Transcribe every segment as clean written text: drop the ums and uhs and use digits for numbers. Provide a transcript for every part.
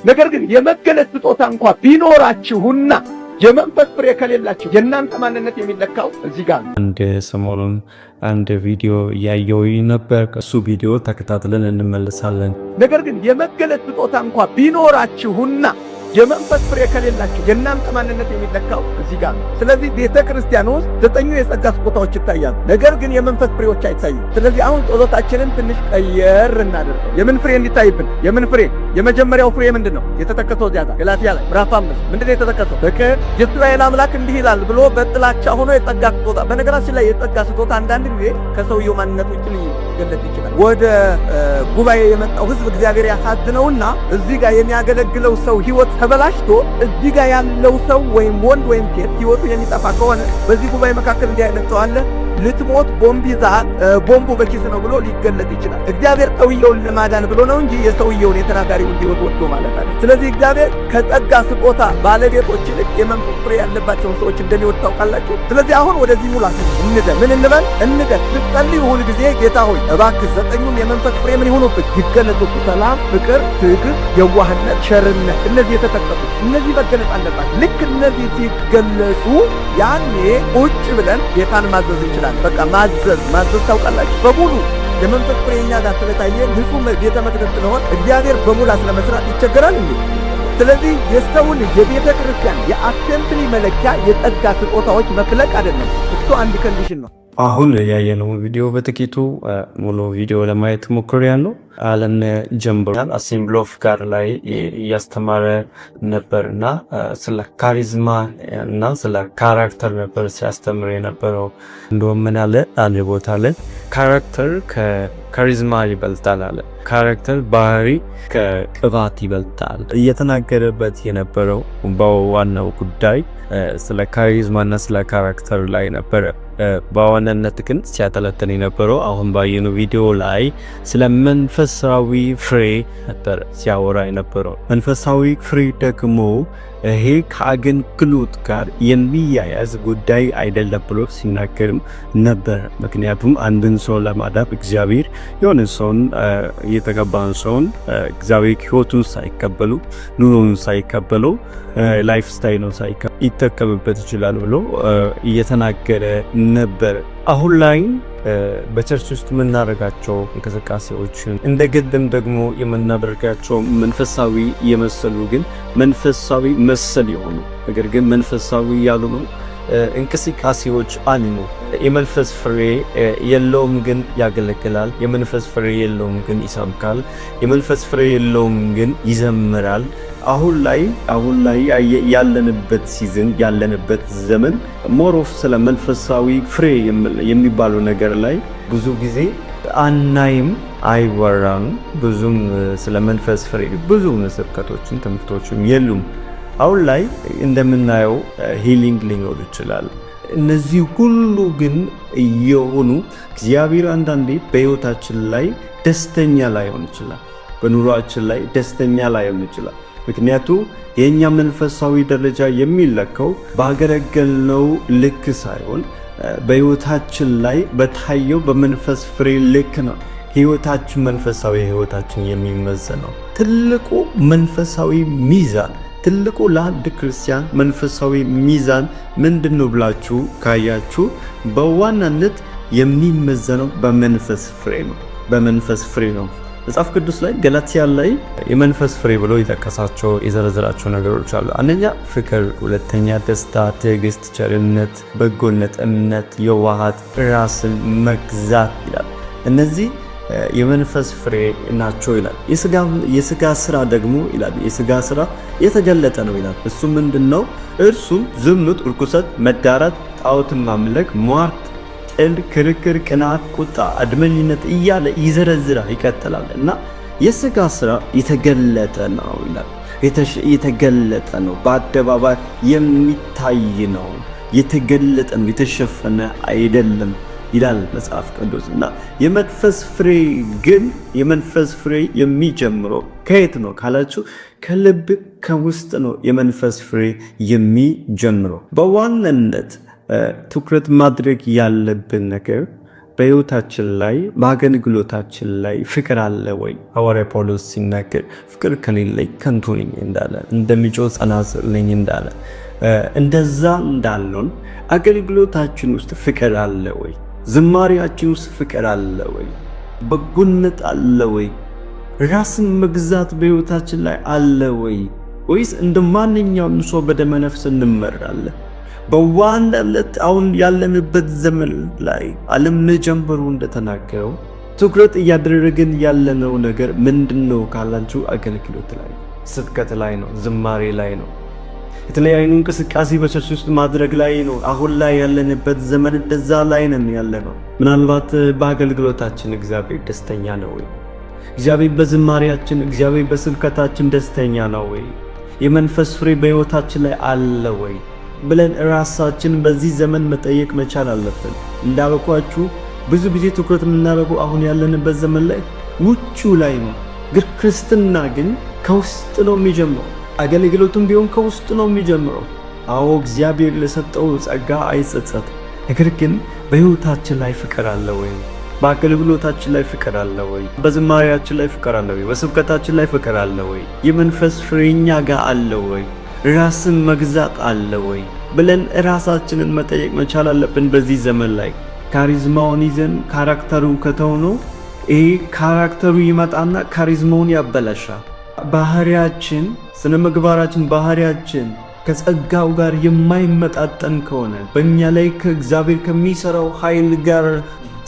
ነገር ግን የመገለጥ ስጦታ እንኳን ቢኖራችሁና የመንፈስ ፍሬ ከሌላችሁ የእናንተ ማንነት የሚለካው እዚህ ጋር ነው። አንድ ሰሞኑን አንድ ቪዲዮ ያየው ነበር። ከሱ ቪዲዮ ተከታትለን እንመለሳለን። ነገር ግን የመገለጥ ስጦታ እንኳን ቢኖራችሁና የመንፈስ ፍሬ ከሌላችሁ የእናንተ ማንነት የሚለካው እዚህ ጋር ነው። ስለዚህ ቤተክርስቲያን ውስጥ 9 የጸጋ ስጦታዎች ይታያሉ፣ ነገር ግን የመንፈስ ፍሬዎች አይታዩም። ስለዚህ አሁን ጸሎታችንን ትንሽ ቀየር እናደርገው። የምን ፍሬ እንዲታይብን? የምን ፍሬ? የመጀመሪያው ፍሬ ምንድነው? የተጠቀሰው እዚያ ጋር ገላትያ ላይ ምዕራፍ 5 ምንድነው የተጠቀሰው? ፍቅር፣ የእስራኤል አምላክ እንዲህ ይላል ብሎ በጥላቻ ሆኖ የጸጋ ስጦታ። በነገራችን ላይ የጸጋ ስጦታ አንዳንድ ጊዜ ከሰውየው ማንነት ውጭ ሊገለጥ ይችላል። ወደ ጉባኤ የመጣው ሕዝብ እግዚአብሔር ያሳዝነውና እዚህ ጋር የሚያገለግለው ሰው ህይወት ተበላሽቶ እዚህ ጋር ያለው ሰው ወይም ወንድ ወይም ሴት ህይወቱ የሚጠፋ ከሆነ በዚህ ጉባኤ መካከል እንዲህ አይነት ሰው አለ። ልትሞት ቦምብ ይዛ ቦምቡ በኪስ ነው ብሎ ሊገለጥ ይችላል። እግዚአብሔር ሰውየውን ለማዳን ብሎ ነው እንጂ የሰውየውን የተናጋሪውን ህይወት ወዶ ማለት አይደለም። ስለዚህ እግዚአብሔር ከጸጋ ስጦታ ባለቤቶች ይልቅ የመንፈስ ፍሬ ያለባቸውን ሰዎች እንደሚወድ ታውቃላችሁ። ስለዚህ አሁን ወደዚህ ሙላት እንደም ምን እንበል እንደም ስትጸልዩ ሁል ጊዜ ጌታ ሆይ እባክህ 9ኙም የመንፈስ ፍሬ ምን ይሁኑብኝ? ይገለጡ። ሰላም፣ ፍቅር፣ ትዕግስት፣ የዋህነት፣ ቸርነት፣ እነዚህ የተጠቀሱ እነዚህ መገለጥ አለባቸው። ልክ እነዚህ ሲገለጹ ያኔ ቁጭ ብለን ጌታን ማዘዝ እንችላለን። በቃ ማዘዝ ታውቃላችሁ። በሙሉ የመንፈስ ፍሬ እኛ ጋር ስለታየ ንጹህ ቤተ መቅደስ ስለሆነ እግዚአብሔር በሙላት ለመስራት ይቸገራል እንዴ? ስለዚህ የሰውን የቤተ ክርስቲያን የአሴምብሊ መለኪያ የጸጋ ስጦታዎች መፍለቅ አይደለም። እሱ አንድ ኮንዲሽን ነው። አሁን ያየነው ቪዲዮ በጥቂቱ ሙሉ ቪዲዮ ለማየት ሞክሬያለሁ። አለን ጀምበራል አሴምብሊ ኦፍ ጋድ ላይ እያስተማረ ነበርና ስለ ካሪዝማ እና ስለ ካራክተር ነበር ሲያስተምር የነበረው። እንደውም ምን አለ አንድ ቦታ ላይ ካራክተር ከካሪዝማ ይበልጣል አለ። ካራክተር ባህሪ ከቅባት ይበልጣል። እየተናገረበት የነበረው በዋናው ጉዳይ ስለ ካሪዝማና ስለ ካራክተር ላይ ነበረ። በዋናነት ግን ሲያጠለጥን የነበረው አሁን ባየነው ቪዲዮ ላይ ስለ መንፈሳዊ ፍሬ ነበር ሲያወራ የነበረው። መንፈሳዊ ፍሬ ደግሞ ይሄ ከአገልግሎት ጋር የሚያያዝ ጉዳይ አይደለም ብሎ ሲናገርም ነበር። ምክንያቱም አንድን ሰው ለማዳብ እግዚአብሔር የሆነ ሰውን የተቀባን ሰውን እግዚአብሔር ሕይወቱን ሳይቀበሉ ኑሮውን ሳይቀበሉ ላይፍ ስታይሉን ሳይቀበሉ ይጠቀምበት ይችላል ብሎ እየተናገረ ነበር። አሁን ላይ በቸርች ውስጥ የምናደርጋቸው እንቅስቃሴዎችን እንደ ግድም ደግሞ የምናደርጋቸው መንፈሳዊ የመሰሉ ግን መንፈሳዊ መሰል የሆኑ ነገር ግን መንፈሳዊ ያልሆኑ እንቅስቃሴዎች አሉ። የመንፈስ ፍሬ የለውም ግን ያገለግላል። የመንፈስ ፍሬ የለውም ግን ይሰብካል። የመንፈስ ፍሬ የለውም ግን ይዘምራል። አሁን ላይ ያለንበት ሲዝን ያለንበት ዘመን ሞሮፍ ስለ መንፈሳዊ ፍሬ የሚባለው ነገር ላይ ብዙ ጊዜ አናይም፣ አይወራም። ብዙም ስለ መንፈስ ፍሬ ብዙ ስብከቶችን ትምህርቶችም የሉም። አሁን ላይ እንደምናየው ሂሊንግ ሊኖር ይችላል። እነዚህ ሁሉ ግን የሆኑ እግዚአብሔር አንዳንዴ በሕይወታችን ላይ ደስተኛ ላይሆን ይችላል። በኑሯችን ላይ ደስተኛ ላይሆን ይችላል። ምክንያቱ የኛ መንፈሳዊ ደረጃ የሚለካው ባገለገልነው ልክ ሳይሆን በሕይወታችን ላይ በታየው በመንፈስ ፍሬ ልክ ነው። ሕይወታችን መንፈሳዊ ሕይወታችን የሚመዘነው ትልቁ መንፈሳዊ ሚዛን ትልቁ ለአንድ ክርስቲያን መንፈሳዊ ሚዛን ምንድነው ብላችሁ ካያችሁ በዋናነት የሚመዘነው በመንፈስ ፍሬ ነው። በመንፈስ ፍሬ ነው። መጽሐፍ ቅዱስ ላይ ገላትያ ላይ የመንፈስ ፍሬ ብሎ የጠቀሳቸው የዘረዘራቸው ነገሮች አሉ። አንደኛ ፍቅር፣ ሁለተኛ ደስታ፣ ትዕግስት፣ ቸርነት፣ በጎነት፣ እምነት፣ የዋሃት፣ ራስን መግዛት ይላል። እነዚህ የመንፈስ ፍሬ ናቸው ይላል። የስጋ ስራ ደግሞ ይላል የስጋ ስራ የተገለጠ ነው ይላል። እሱ ምንድነው? እርሱም ዝሙት፣ ርኩሰት፣ መዳራት፣ ጣዖትን ማምለክ፣ ሟርት፣ ጥል፣ ክርክር፣ ቅናት፣ ቁጣ፣ አድመኝነት እያለ ይዘረዝራል ይቀጥላል። እና የስጋ ስራ የተገለጠ ነው ይላል። የተገለጠ ነው፣ በአደባባይ የሚታይ ነው፣ የተገለጠ ነው፣ የተሸፈነ አይደለም ይላል መጽሐፍ ቅዱስ። እና የመንፈስ ፍሬ ግን የመንፈስ ፍሬ የሚጀምረው ከየት ነው ካላችሁ ከልብ ከውስጥ ነው። የመንፈስ ፍሬ የሚጀምረው በዋናነት ትኩረት ማድረግ ያለብን ነገር በሕይወታችን ላይ በአገልግሎታችን ላይ ፍቅር አለ ወይ? ሐዋርያ ጳውሎስ ሲናገር ፍቅር ከሌለኝ ከንቱ ነኝ እንዳለ፣ እንደሚጮህ ጸናጽል ነኝ እንዳለ፣ እንደዛ እንዳልሆን አገልግሎታችን ውስጥ ፍቅር አለ ወይ? ዝማሬያችን ውስጥ ፍቅር አለ ወይ? በጎነት አለ ወይ? ራስን መግዛት በሕይወታችን ላይ አለ ወይ? ወይስ እንደ ማንኛውም ሰው በደመ ነፍስ እንመራለን? በዋናነት አሁን ያለንበት ዘመን ላይ ዓለም ጀምሮ እንደተናገረው ትኩረት እያደረግን ያለነው ነገር ምንድነው ካላችሁ አገልግሎት ላይ፣ ስብከት ላይ ነው፣ ዝማሬ ላይ ነው፣ የተለያዩ እንቅስቃሴ በቸርች ውስጥ ማድረግ ላይ ነው። አሁን ላይ ያለንበት ዘመን እንደዛ ላይ ነን ያለነው። ምናልባት በአገልግሎታችን እግዚአብሔር ደስተኛ ነው ወይ? እግዚአብሔር በዝማሬያችን፣ እግዚአብሔር በስብከታችን ደስተኛ ነው ወይ? የመንፈስ ፍሬ በሕይወታችን ላይ አለ ወይ ብለን ራሳችን በዚህ ዘመን መጠየቅ መቻል አለብን። እንዳልኳችሁ ብዙ ጊዜ ትኩረት የምናደርገው አሁን ያለንበት ዘመን ላይ ውጪው ላይ ነው። ግን ክርስትና ግን ከውስጥ ነው የሚጀምረው። አገልግሎቱም ቢሆን ከውስጥ ነው የሚጀምረው። አዎ እግዚአብሔር ለሰጠው ጸጋ አይጸጸትም። ነገር ግን በሕይወታችን ላይ ፍቅር አለ ወይ? በአገልግሎታችን ላይ ፍቅር አለ ወይ? በዝማሬያችን ላይ ፍቅር አለ ወይ? በስብከታችን ላይ ፍቅር አለ ወይ? የመንፈስ ፍሬኛ ጋር አለ ወይ? ራስን መግዛት አለ ወይ ብለን ራሳችንን መጠየቅ መቻል አለብን። በዚህ ዘመን ላይ ካሪዝማውን ይዘን ካራክተሩን ከተውነው ይሄ ካራክተሩ ይመጣና ካሪዝማውን ያበላሻል። ባህሪያችን፣ ስነ ምግባራችን፣ ባህሪያችን ከጸጋው ጋር የማይመጣጠን ከሆነ በእኛ ላይ ከእግዚአብሔር ከሚሰራው ኃይል ጋር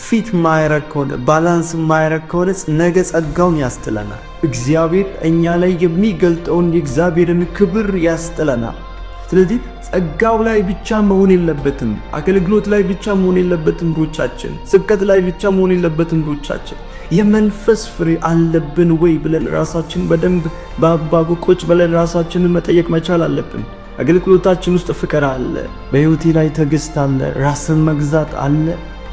ፊት ማይረግ ከሆነ ባላንስ ማይረግ ከሆነ ነገ ጸጋውን ያስጥለናል። እግዚአብሔር እኛ ላይ የሚገልጠውን የእግዚአብሔርን ክብር ያስጥለናል። ስለዚህ ጸጋው ላይ ብቻ መሆን የለበትም፣ አገልግሎት ላይ ብቻ መሆን የለበትም ሩጫችን፣ ስብከት ላይ ብቻ መሆን የለበትም ሩጫችን። የመንፈስ ፍሬ አለብን ወይ ብለን ራሳችን በደንብ በአባጉ ቁጭ ብለን ራሳችንን መጠየቅ መቻል አለብን። አገልግሎታችን ውስጥ ፍቅር አለ? በሕይወቴ ላይ ትዕግስት አለ? ራስን መግዛት አለ?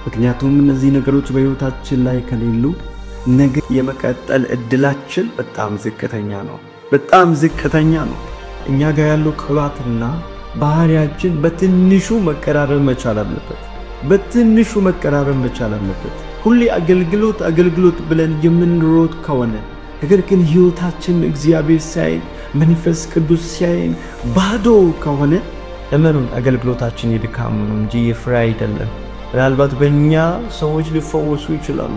ምክንያቱም እነዚህ ነገሮች በሕይወታችን ላይ ከሌሉ ነገ የመቀጠል እድላችን በጣም ዝቅተኛ ነው። በጣም ዝቅተኛ ነው። እኛ ጋር ያለው ቅባትና ባህሪያችን በትንሹ መቀራረብ መቻል አለበት። በትንሹ መቀራረብ መቻል አለበት። ሁሌ አገልግሎት አገልግሎት ብለን የምንሮጥ ከሆነ ነገር ግን ሕይወታችን እግዚአብሔር ሲያይ መንፈስ ቅዱስ ሲያይን ባዶ ከሆነ እመኑን አገልግሎታችን የድካም ነው እንጂ የፍሬ አይደለም። ምናልባት በእኛ ሰዎች ሊፈወሱ ይችላሉ፣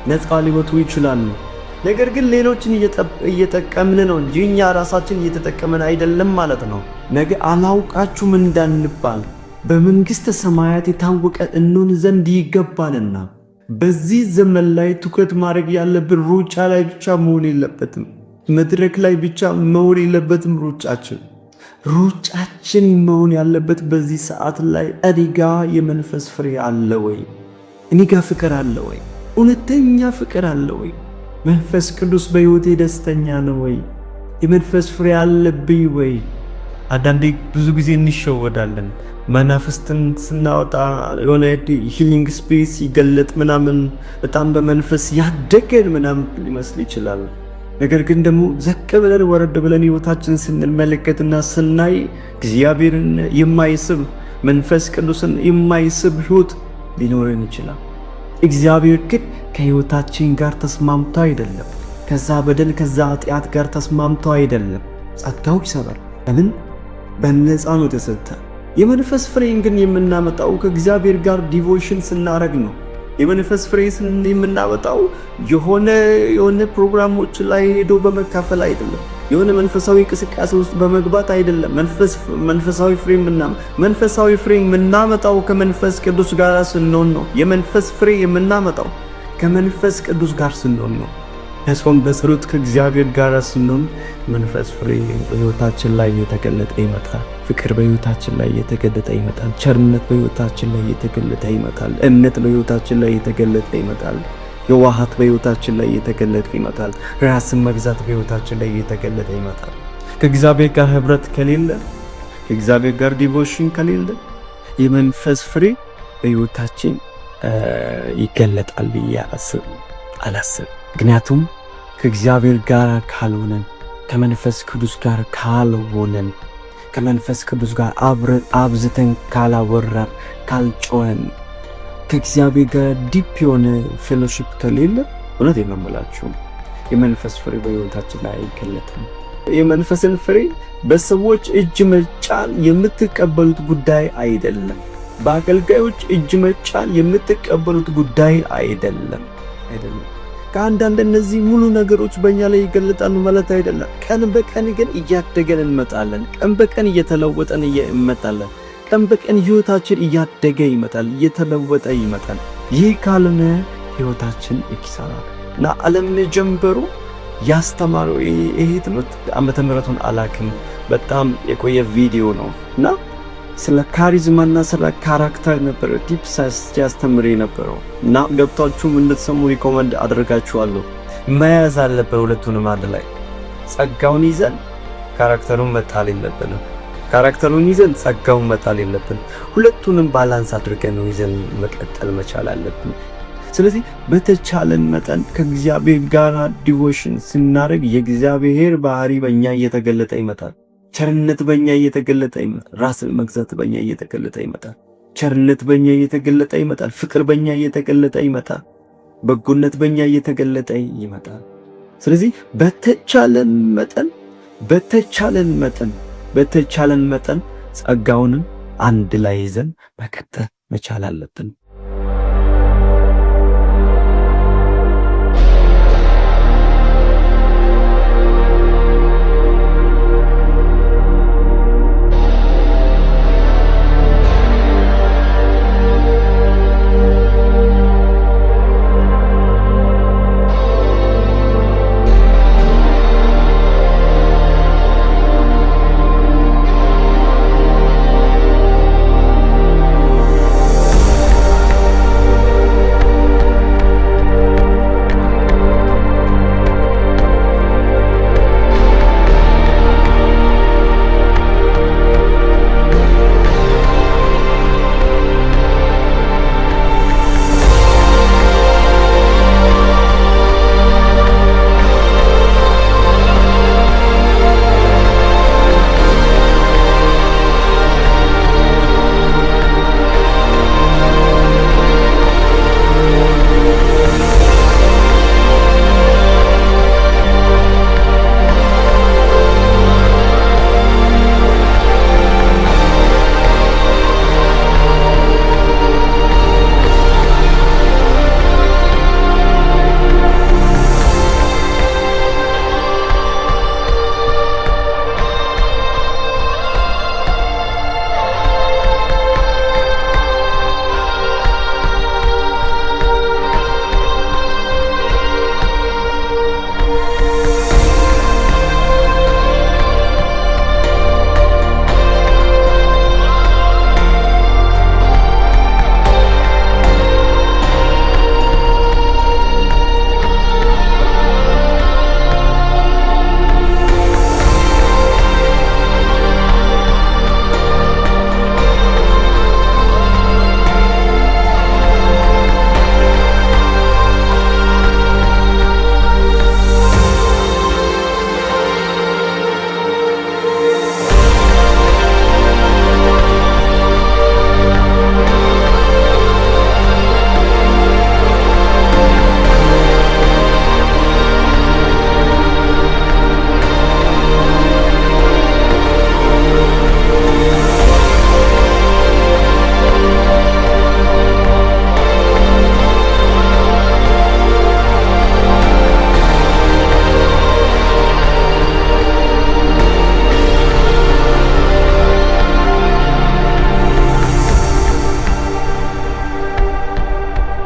ነፃ ሊወጡ ይችላሉ። ነገር ግን ሌሎችን እየጠቀምን ነው እንጂ እኛ ራሳችን እየተጠቀምን አይደለም ማለት ነው። ነገ አላውቃችሁም እንዳንባል በመንግሥተ ሰማያት የታወቀ እንሆን ዘንድ ይገባልና በዚህ ዘመን ላይ ትኩረት ማድረግ ያለብን ሩጫ ላይ ብቻ መሆን የለበትም። መድረክ ላይ ብቻ መሆን የለበትም። ሩጫችን መሆን ያለበት በዚህ ሰዓት ላይ እኔ ጋ የመንፈስ ፍሬ አለ ወይ? እኔ ጋ ፍቅር አለ ወይ? እውነተኛ ፍቅር አለ ወይ? መንፈስ ቅዱስ በሕይወቴ ደስተኛ ነው ወይ? የመንፈስ ፍሬ አለብኝ ወይ? አንዳንዴ ብዙ ጊዜ እንሸወዳለን። መናፍስትን ስናወጣ የሆነ ሂሊንግ ስፔስ ይገለጥ ምናምን በጣም በመንፈስ ያደገን ምናምን ሊመስል ይችላል። ነገር ግን ደግሞ ዘቅ ብለን ወረድ ብለን ሕይወታችንን ስንመለከትና ስናይ እግዚአብሔርን የማይስብ መንፈስ ቅዱስን የማይስብ ሕይወት ሊኖረን ይችላል። እግዚአብሔር ግን ከሕይወታችን ጋር ተስማምቶ አይደለም። ከዛ በደል ከዛ ኃጢአት ጋር ተስማምቶ አይደለም። ጸጋው ይሰራል። ለምን? በነፃ ነው የተሰጠ። የመንፈስ ፍሬን ግን የምናመጣው ከእግዚአብሔር ጋር ዲቮሽን ስናረግ ነው። የመንፈስ ፍሬ የምናመጣው የሆነ ፕሮግራሞች ላይ ሄዶ በመካፈል አይደለም። የሆነ መንፈሳዊ እንቅስቃሴ ውስጥ በመግባት አይደለም። መንፈሳዊ ፍሬ የምናመጣው ከመንፈስ ቅዱስ ጋር ስንሆን ነው። የመንፈስ ፍሬ የምናመጣው ከመንፈስ ቅዱስ ጋር ስንሆን ነው። ተስፋን በጸሎት ከእግዚአብሔር ጋር ስንሆን መንፈስ ፍሬ በሕይወታችን ላይ የተገለጠ ይመጣል። ፍቅር በሕይወታችን ላይ የተገለጠ ይመጣል። ቸርነት በሕይወታችን ላይ የተገለጠ ይመጣል። እምነት በሕይወታችን ላይ የተገለጠ ይመጣል። የዋሃት በሕይወታችን ላይ የተገለጠ ይመጣል። ራስን መግዛት በሕይወታችን ላይ የተገለጠ ይመጣል። ከእግዚአብሔር ጋር ህብረት ከሌለ፣ ከእግዚአብሔር ጋር ዲቮሽን ከሌለ የመንፈስ ፍሬ በሕይወታችን ይገለጣል ብዬ አላስብም። ምክንያቱም ከእግዚአብሔር ጋር ካልሆነን፣ ከመንፈስ ቅዱስ ጋር ካልሆነን፣ ከመንፈስ ቅዱስ ጋር አብዝተን ካላወራን፣ ካልጮኸን ከእግዚአብሔር ጋር ዲፕ የሆነ ፌሎሺፕ ከሌለ እውነቴን ነው የምላችሁ የመንፈስ ፍሬ በሕይወታችን ላይ አይገለጥም። የመንፈስን ፍሬ በሰዎች እጅ መጫን የምትቀበሉት ጉዳይ አይደለም። በአገልጋዮች እጅ መጫን የምትቀበሉት ጉዳይ አይደለም። ከአንዳንድ እነዚህ ሙሉ ነገሮች በእኛ ላይ ይገለጣሉ ማለት አይደለም። ቀን በቀን ግን እያደገን እንመጣለን። ቀን በቀን እየተለወጠን እንመጣለን። ቀን በቀን ሕይወታችን እያደገ ይመጣል፣ እየተለወጠ ይመጣል። ይህ ካልሆነ ሕይወታችን ይኪሳራል እና ዓለም ጀምበሩ ያስተማረው ይሄ ትምህርት ዓመተ ምሕረቱን አላውቅም፣ በጣም የቆየ ቪዲዮ ነው እና ስለ ካሪዝማና ስለ ካራክተር ነበር ዲፕ ሲያስተምር የነበረው እና ገብታችሁም እንድትሰሙ ሪኮመንድ አድርጋችኋለሁ። መያዝ አለብን ሁለቱንም አንድ ላይ። ጸጋውን ይዘን ካራክተሩን መጣል የለብንም። ካራክተሩን ይዘን ጸጋውን መጣል የለብንም። ሁለቱንም ባላንስ አድርገን ነው ይዘን መቀጠል መቻል አለብን። ስለዚህ በተቻለን መጠን ከእግዚአብሔር ጋር ዲቮሽን ስናደርግ የእግዚአብሔር ባህሪ በእኛ እየተገለጠ ይመጣል። ቸርነት በእኛ እየተገለጠ ይመጣል። ራስን መግዛት በእኛ እየተገለጠ ይመጣል። ቸርነት በእኛ እየተገለጠ ይመጣል። ፍቅር በእኛ እየተገለጠ ይመጣል። በጎነት በእኛ እየተገለጠ ይመጣል። ስለዚህ በተቻለን መጠን ጸጋውንም አንድ ላይ ይዘን መቀጠል መቻል አለብን።